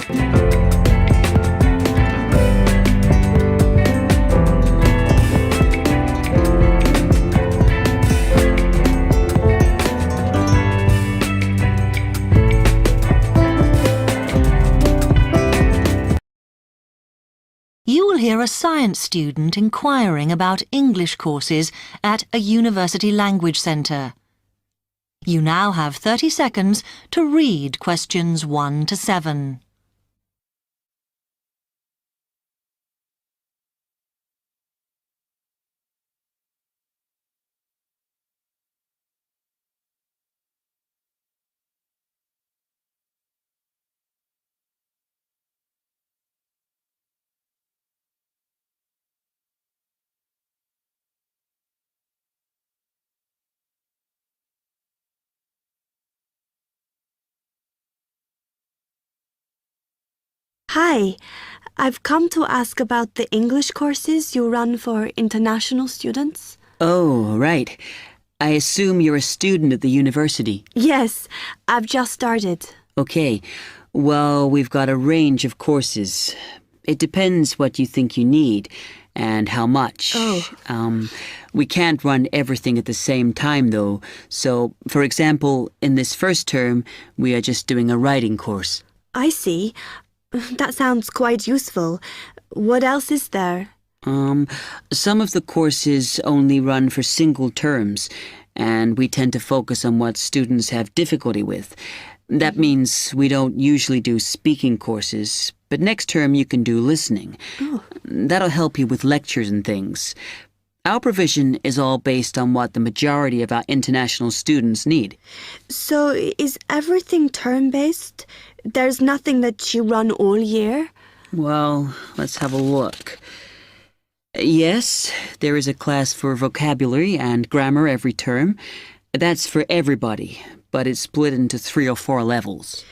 You will hear a science student inquiring about English courses at a university language centre. You now have 30 seconds to read questions 1 to 7. Hi, I've come to ask about the English courses you run for international students. Oh, right. I assume you're a student at the university. Yes, I've just started. Okay. Well, we've got a range of courses. It depends what you think you need and how much. Oh. We can't run everything at the same time, though. So, for example, in this first term, we are just doing a writing course. I see. That sounds quite useful. What else is there? Some of the courses only run for single terms, and we tend to focus on what students have difficulty with. That means we don't usually do speaking courses, but next term you can do listening. Oh. That'll help you with lectures and things. Our provision is all based on what the majority of our international students need. So is everything term-based? There's nothing that you run all year? Well, let's have a look. Yes, there is a class for vocabulary and grammar every term. That's for everybody, but it's split into 3 or 4 levels.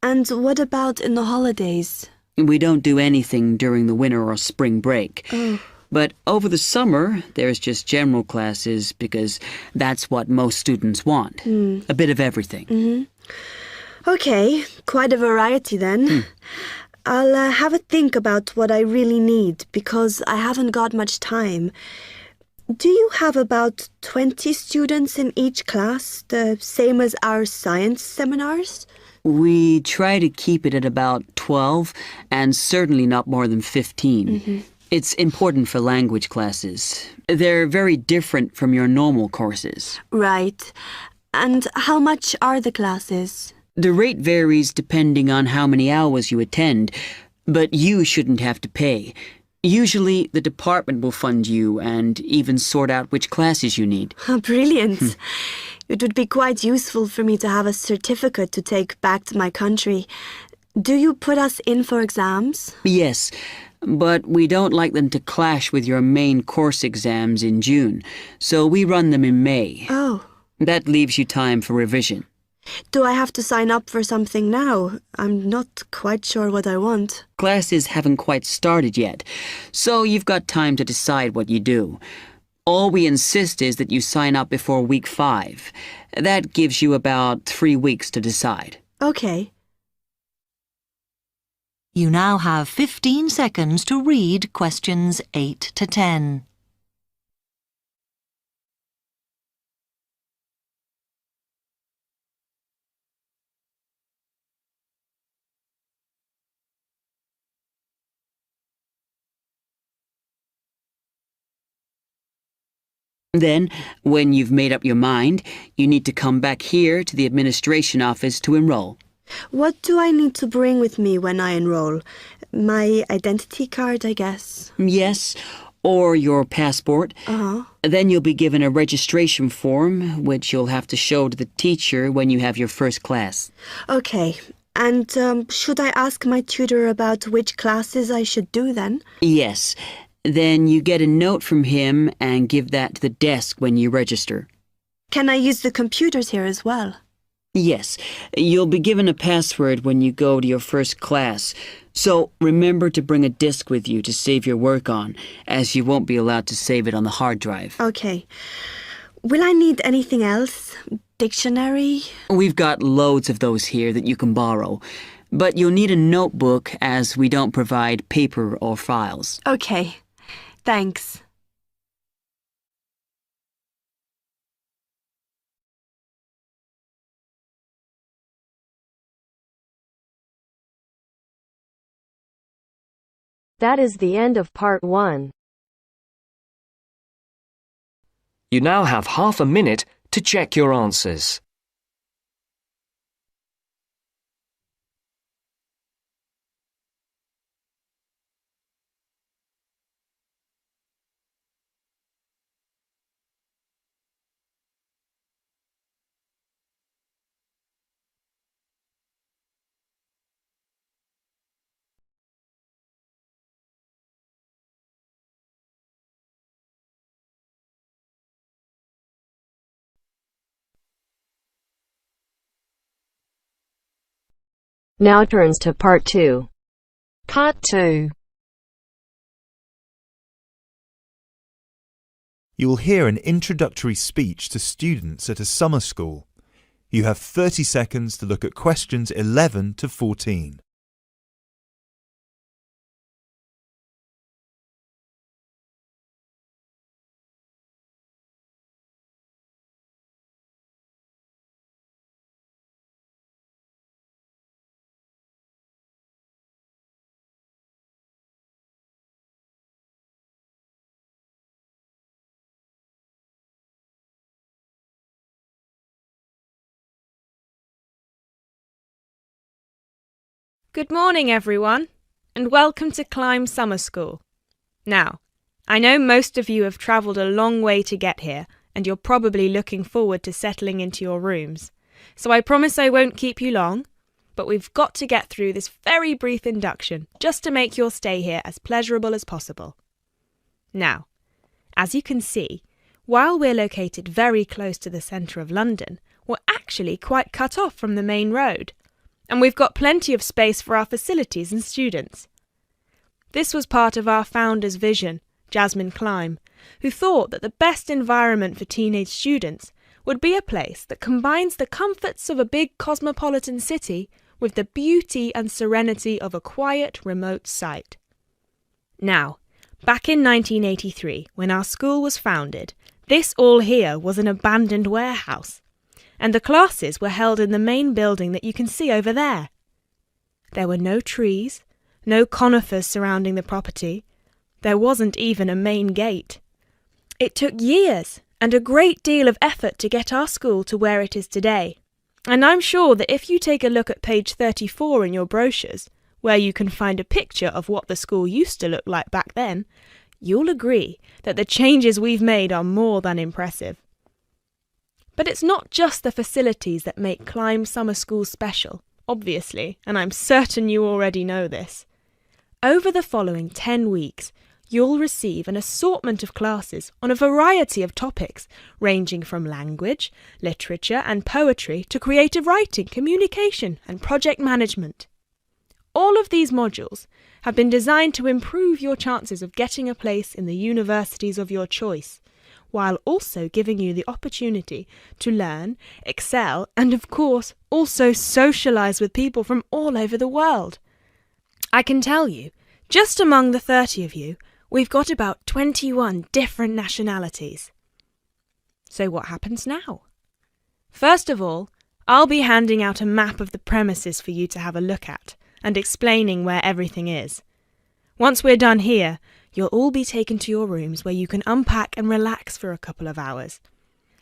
And what about in the holidays? We don't do anything during the winter or spring break. Oh. But over the summer, there's just general classes because that's what most students want. A bit of everything. Okay, quite a variety then. I'll have a think about what I really need because I haven't got much time. Do you have about 20 students in each class, the same as our science seminars? We try to keep it at about 12 and certainly not more than 15. It's important for language classes. They're very different from your normal courses. Right. And how much are the classes? The rate varies depending on how many hours you attend, but you shouldn't have to pay. Usually, the department will fund you and even sort out which classes you need. Brilliant. It would be quite useful for me to have a certificate to take back to my country. Do you put us in for exams? Yes, but we don't like them to clash with your main course exams in June, so we run them in May. Oh. That leaves you time for revision. Do I have to sign up for something now? I'm not quite sure what I want. Classes haven't quite started yet, so you've got time to decide what you do. All we insist is that you sign up before week 5. That gives you about 3 weeks to decide. Okay. You now have 15 seconds to read questions 8 to 10. Then, when you've made up your mind, you need to come back here to the administration office to enroll. What do I need to bring with me when I enroll? My identity card, I guess. Yes, or your passport. Then you'll be given a registration form, which you'll have to show to the teacher when you have your first class. Okay. And should I ask my tutor about which classes I should do then? Yes. Then you get a note from him and give that to the desk when you register. Can I use the computers here as well? Yes. You'll be given a password when you go to your first class. So remember to bring a disk with you to save your work on, as you won't be allowed to save it on the hard drive. Okay. Will I need anything else? Dictionary? We've got loads of those here that you can borrow. But you'll need a notebook as we don't provide paper or files. Okay, thanks. That is the end of part 1. You now have half a minute to check your answers. Now turns to part 2. Part 2. You will hear an introductory speech to students at a summer school. You have 30 seconds to look at questions 11 to 14. Good morning, everyone, and welcome to Climb Summer School. Now, I know most of you have travelled a long way to get here, and you're probably looking forward to settling into your rooms. So I promise I won't keep you long, but we've got to get through this very brief induction just to make your stay here as pleasurable as possible. Now, as you can see, while we're located very close to the centre of London, we're actually quite cut off from the main road. And we've got plenty of space for our facilities and students. This was part of our founder's vision, Jasmine Climb, who thought that the best environment for teenage students would be a place that combines the comforts of a big cosmopolitan city with the beauty and serenity of a quiet, remote site. Now, back in 1983, when our school was founded, this all here was an abandoned warehouse, and the classes were held in the main building that you can see over there. There were no trees, no conifers surrounding the property. There wasn't even a main gate. It took years and a great deal of effort to get our school to where it is today. And I'm sure that if you take a look at page 34 in your brochures, where you can find a picture of what the school used to look like back then, you'll agree that the changes we've made are more than impressive. But it's not just the facilities that make Climb Summer School special, obviously, and I'm certain you already know this. Over the following 10 weeks, you'll receive an assortment of classes on a variety of topics, ranging from language, literature and poetry to creative writing, communication and project management. All of these modules have been designed to improve your chances of getting a place in the universities of your choice, while also giving you the opportunity to learn, excel, and of course, also socialise with people from all over the world. I can tell you, just among the 30 of you, we've got about 21 different nationalities. So what happens now? First of all, I'll be handing out a map of the premises for you to have a look at, and explaining where everything is. Once we're done here, you'll all be taken to your rooms where you can unpack and relax for a couple of hours.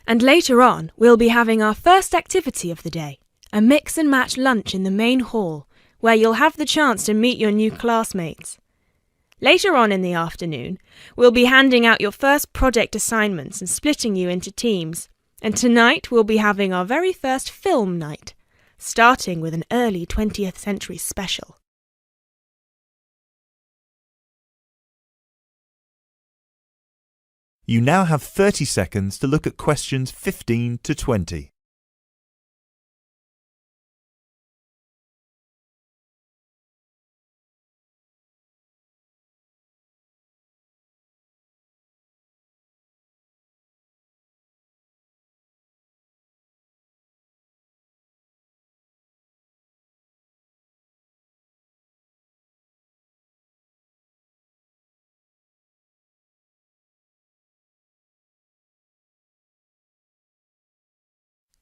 And later on, we'll be having our first activity of the day, a mix and match lunch in the main hall, where you'll have the chance to meet your new classmates. Later on in the afternoon, we'll be handing out your first project assignments and splitting you into teams. And tonight we'll be having our very first film night, starting with an early 20th century special. You now have 30 seconds to look at questions 15 to 20.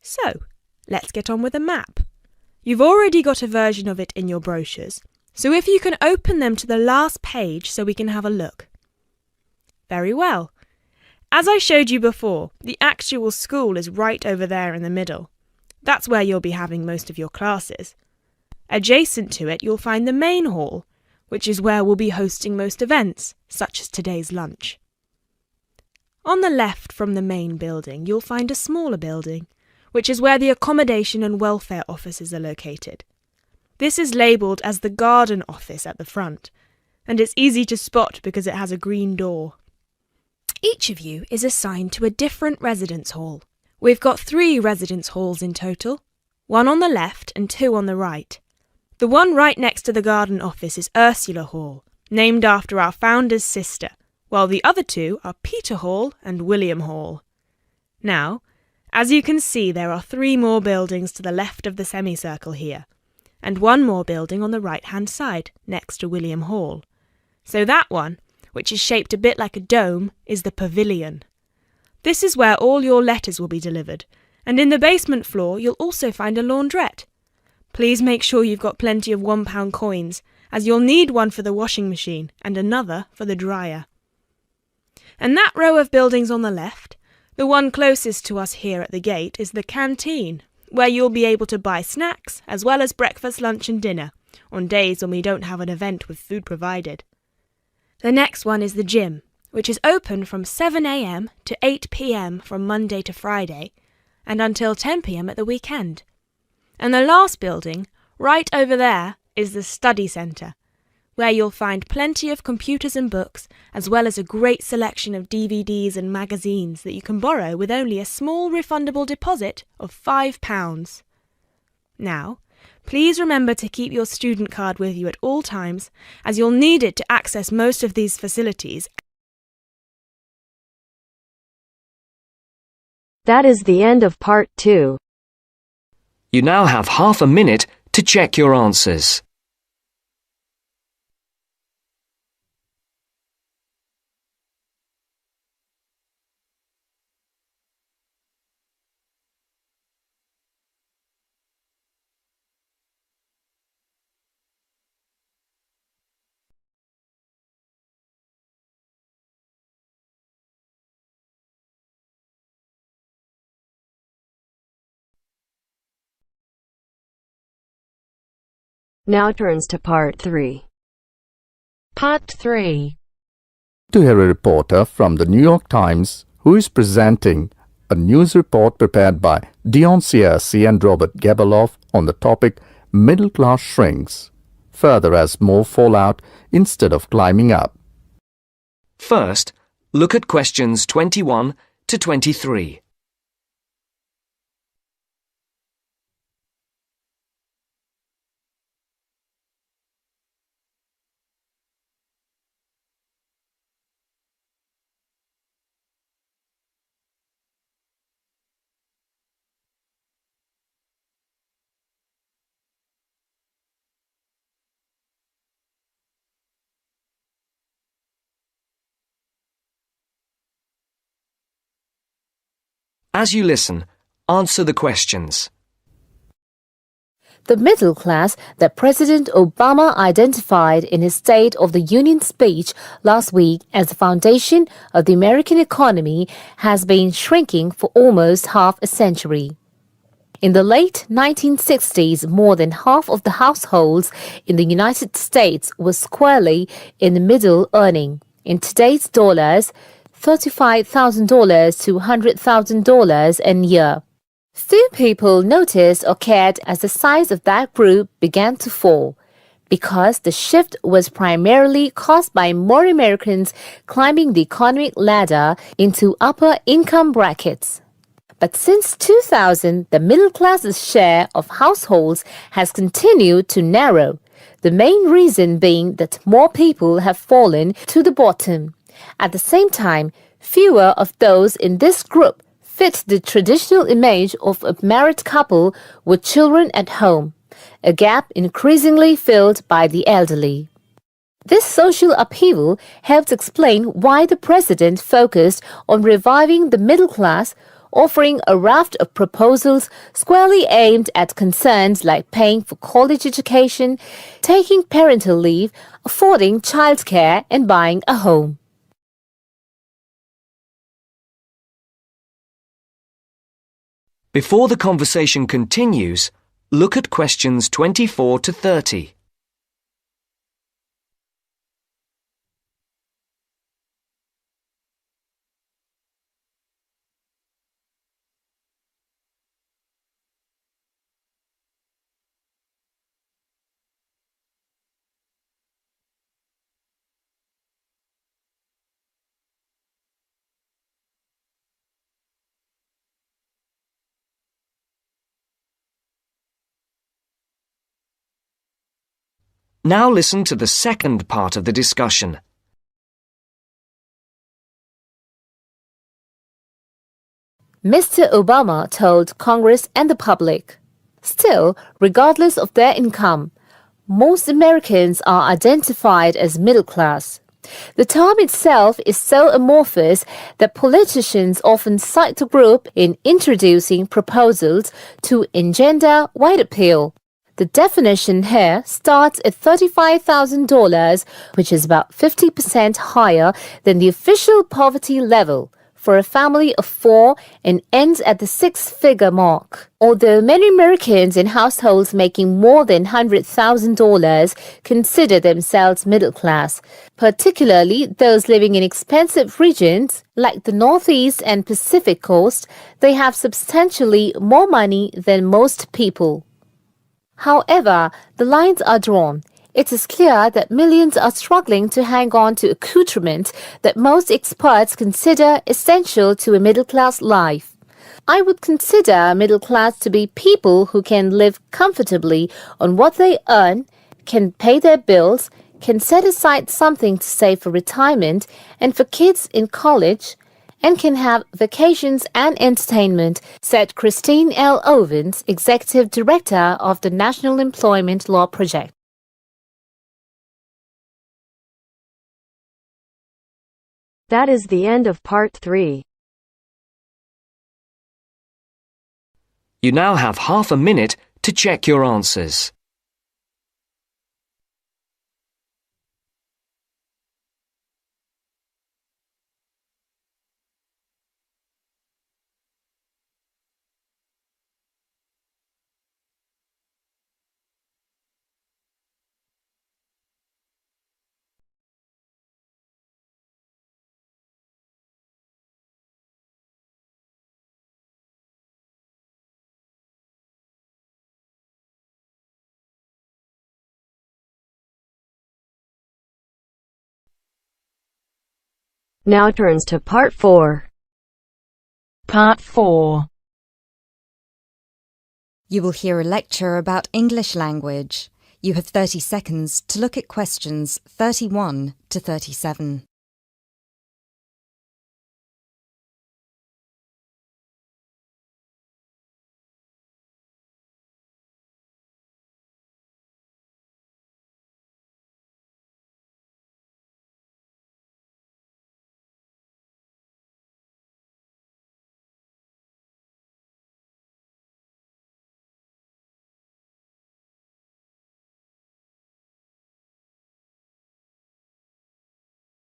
So, let's get on with a map. You've already got a version of it in your brochures, so if you can open them to the last page so we can have a look. Very well. As I showed you before, the actual school is right over there in the middle. That's where you'll be having most of your classes. Adjacent to it, you'll find the main hall, which is where we'll be hosting most events, such as today's lunch. On the left from the main building, you'll find a smaller building, which is where the accommodation and welfare offices are located. This is labelled as the garden office at the front, and it's easy to spot because it has a green door. Each of you is assigned to a different residence hall. We've got 3 residence halls in total, 1 on the left and 2 on the right. The one right next to the garden office is Ursula Hall, named after our founder's sister, while the other 2 are Peter Hall and William Hall. Now, as you can see, there are 3 more buildings to the left of the semicircle here, and 1 more building on the right-hand side, next to William Hall. So that one, which is shaped a bit like a dome, is the pavilion. This is where all your letters will be delivered, and in the basement floor you'll also find a laundrette. Please make sure you've got plenty of £1 coins, as you'll need one for the washing machine and another for the dryer. And that row of buildings on the left, the one closest to us here at the gate, is the canteen, where you'll be able to buy snacks as well as breakfast, lunch and dinner, on days when we don't have an event with food provided. The next one is the gym, which is open from 7 a.m. to 8 p.m. from Monday to Friday, and until 10 p.m. at the weekend. And the last building, right over there, is the study centre, where you'll find plenty of computers and books, as well as a great selection of DVDs and magazines that you can borrow with only a small refundable deposit of £5. Now, please remember to keep your student card with you at all times, as you'll need it to access most of these facilities. That is the end of part 2. You now have half a minute to check your answers. Now turns to part 3. Part 3. To hear a reporter from the New York Times who is presenting a news report prepared by Dion Searcy and Robert Gebeloff on the topic Middle Class Shrinks, further as more fall out instead of climbing up. First, look at questions 21 to 23. As you listen, answer the questions. The middle class that President Obama identified in his State of the Union speech last week as the foundation of the American economy has been shrinking for almost half a century. In the late 1960s, more than half of the households in the United States were squarely in the middle, earning, in today's dollars, $35,000 to $100,000 a year. Few people noticed or cared as the size of that group began to fall, because the shift was primarily caused by more Americans climbing the economic ladder into upper income brackets. But since 2000, the middle class's share of households has continued to narrow, the main reason being that more people have fallen to the bottom. At the same time, fewer of those in this group fit the traditional image of a married couple with children at home, a gap increasingly filled by the elderly. This social upheaval helps explain why the president focused on reviving the middle class, offering a raft of proposals squarely aimed at concerns like paying for college education, taking parental leave, affording childcare, and buying a home. Before the conversation continues, look at questions 24 to 30. Now listen to the second part of the discussion. Mr. Obama told Congress and the public, "Still, regardless of their income, most Americans are identified as middle class. The term itself is so amorphous that politicians often cite the group in introducing proposals to engender wide appeal. The definition here starts at $35,000, which is about 50% higher than the official poverty level for a family of 4 and ends at the six-figure mark. Although many Americans in households making more than $100,000 consider themselves middle class, particularly those living in expensive regions like the Northeast and Pacific Coast, they have substantially more money than most people. However, the lines are drawn. It is clear that millions are struggling to hang on to accoutrement that most experts consider essential to a middle-class life. I would consider middle class to be people who can live comfortably on what they earn, can pay their bills, can set aside something to save for retirement and for kids in college, and can have vacations and entertainment, said Christine L. Owens, Executive Director of the National Employment Law Project. That is the end of part 3. You now have half a minute to check your answers. Now turns to part 4. Part 4. You will hear a lecture about English language. You have 30 seconds to look at questions 31 to 37.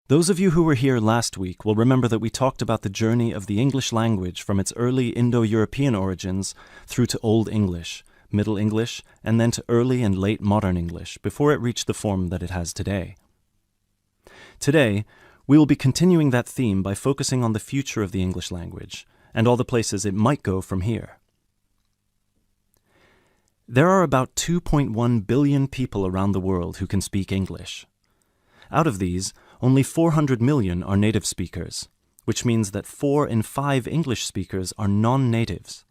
Those of you who were here last week will remember that we talked about the journey of the English language from its early Indo-European origins through to Old English, Middle English, and then to early and late modern English before it reached the form that it has today. Today, we will be continuing that theme by focusing on the future of the English language and all the places it might go from here. There are about 2.1 billion people around the world who can speak English. Out of these, only 400 million are native speakers, which means that 4 in 5 English speakers are non-natives.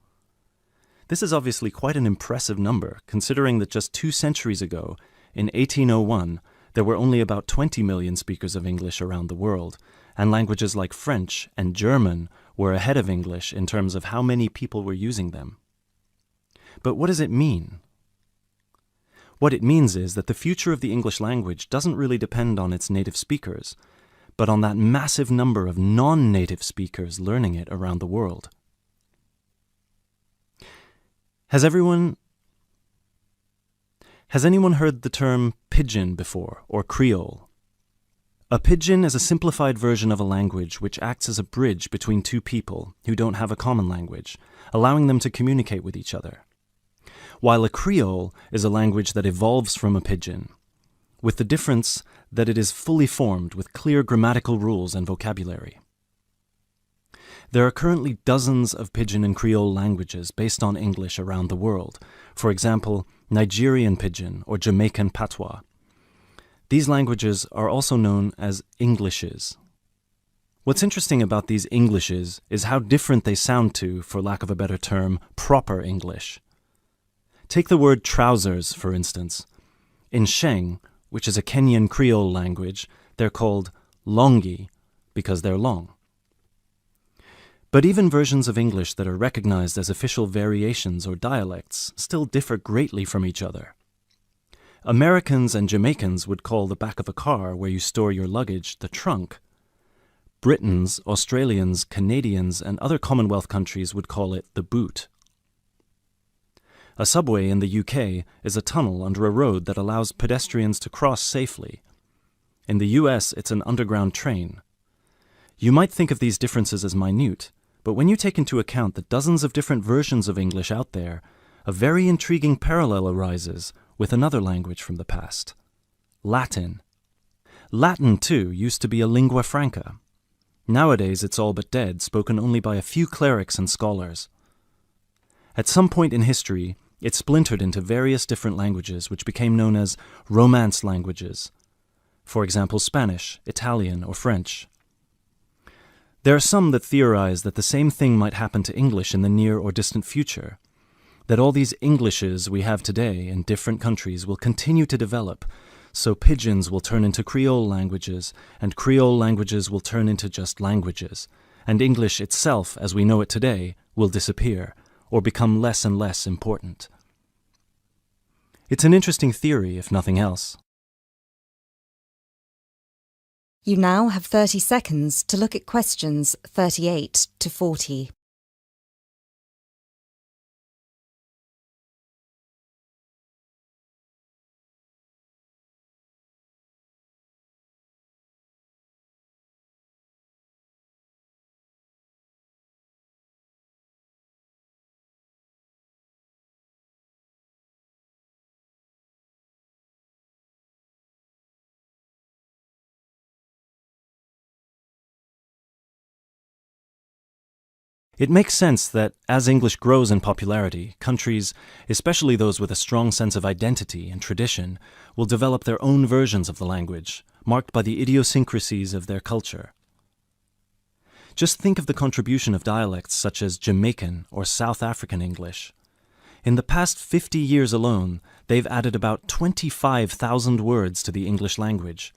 This is obviously quite an impressive number, considering that just 2 centuries ago, in 1801, there were only about 20 million speakers of English around the world, and languages like French and German were ahead of English in terms of how many people were using them. But what does it mean? What it means is that the future of the English language doesn't really depend on its native speakers, but on that massive number of non-native speakers learning it around the world. Has anyone heard the term pidgin before, or Creole? A pidgin is a simplified version of a language which acts as a bridge between two people who don't have a common language, allowing them to communicate with each other. While a Creole is a language that evolves from a pidgin, with the difference that it is fully formed with clear grammatical rules and vocabulary. There are currently dozens of Pidgin and Creole languages based on English around the world, for example, Nigerian Pidgin or Jamaican Patois. These languages are also known as Englishes. What's interesting about these Englishes is how different they sound to, for lack of a better term, proper English. Take the word trousers, for instance. In Sheng, which is a Kenyan Creole language, they're called longi because they're long. But even versions of English that are recognized as official variations or dialects still differ greatly from each other. Americans and Jamaicans would call the back of a car where you store your luggage the trunk. Britons, Australians, Canadians, and other Commonwealth countries would call it the boot. A subway in the UK is a tunnel under a road that allows pedestrians to cross safely. In the US, it's an underground train. You might think of these differences as minute, but when you take into account the dozens of different versions of English out there, a very intriguing parallel arises with another language from the past, Latin. Latin, too, used to be a lingua franca. Nowadays it's all but dead, spoken only by a few clerics and scholars. At some point in history, it splintered into various different languages which became known as Romance languages. For example, Spanish, Italian, or French. There are some that theorize that the same thing might happen to English in the near or distant future, that all these Englishes we have today in different countries will continue to develop, so pidgins will turn into Creole languages, and Creole languages will turn into just languages, and English itself, as we know it today, will disappear, or become less and less important. It's an interesting theory, if nothing else. You now have 30 seconds to look at questions 38 to 40. It makes sense that as English grows in popularity, countries, especially those with a strong sense of identity and tradition, will develop their own versions of the language, marked by the idiosyncrasies of their culture. Just think of the contribution of dialects such as Jamaican or South African English. In the past 50 years alone, they've added about 25,000 words to the English language.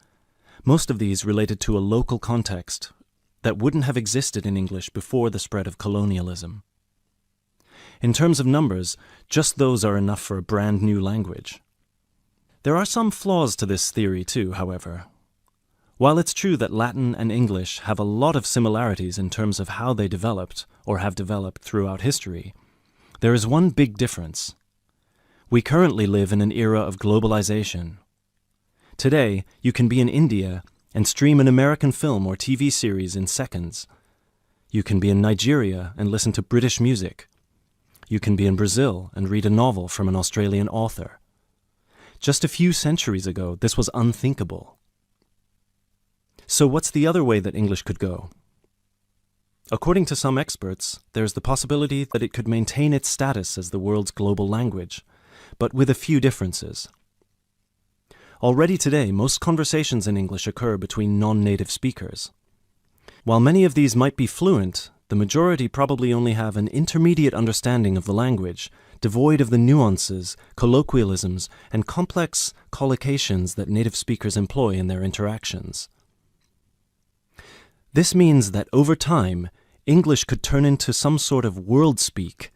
Most of these related to a local context that wouldn't have existed in English before the spread of colonialism. In terms of numbers, just those are enough for a brand new language. There are some flaws to this theory too, however. While it's true that Latin and English have a lot of similarities in terms of how they developed, or have developed throughout history, there is one big difference. We currently live in an era of globalization. Today, you can be in India and stream an American film or TV series in seconds. You can be in Nigeria and listen to British music. You can be in Brazil and read a novel from an Australian author. Just a few centuries ago, this was unthinkable. So what's the other way that English could go? According to some experts, there's the possibility that it could maintain its status as the world's global language, but with a few differences. Already today, most conversations in English occur between non-native speakers. While many of these might be fluent, the majority probably only have an intermediate understanding of the language, devoid of the nuances, colloquialisms, and complex collocations that native speakers employ in their interactions. This means that over time, English could turn into some sort of world speak,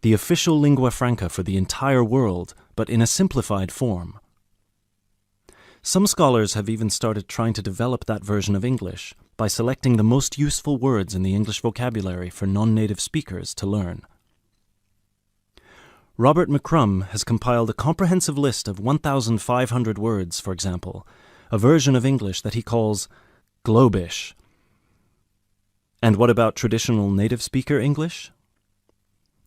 the official lingua franca for the entire world, but in a simplified form. Some scholars have even started trying to develop that version of English by selecting the most useful words in the English vocabulary for non-native speakers to learn. Robert McCrum has compiled a comprehensive list of 1,500 words, for example, a version of English that he calls Globish. And what about traditional native speaker English?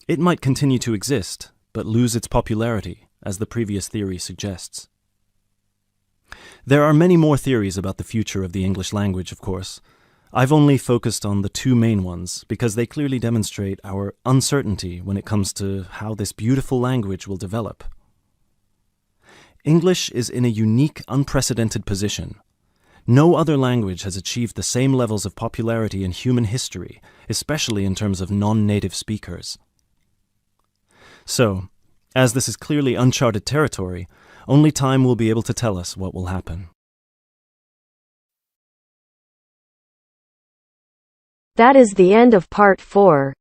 It might continue to exist, but lose its popularity, as the previous theory suggests. There are many more theories about the future of the English language, of course. I've only focused on the two main ones because they clearly demonstrate our uncertainty when it comes to how this beautiful language will develop. English is in a unique, unprecedented position. No other language has achieved the same levels of popularity in human history, especially in terms of non-native speakers. So, as this is clearly uncharted territory, only time will be able to tell us what will happen. That is the end of part 4.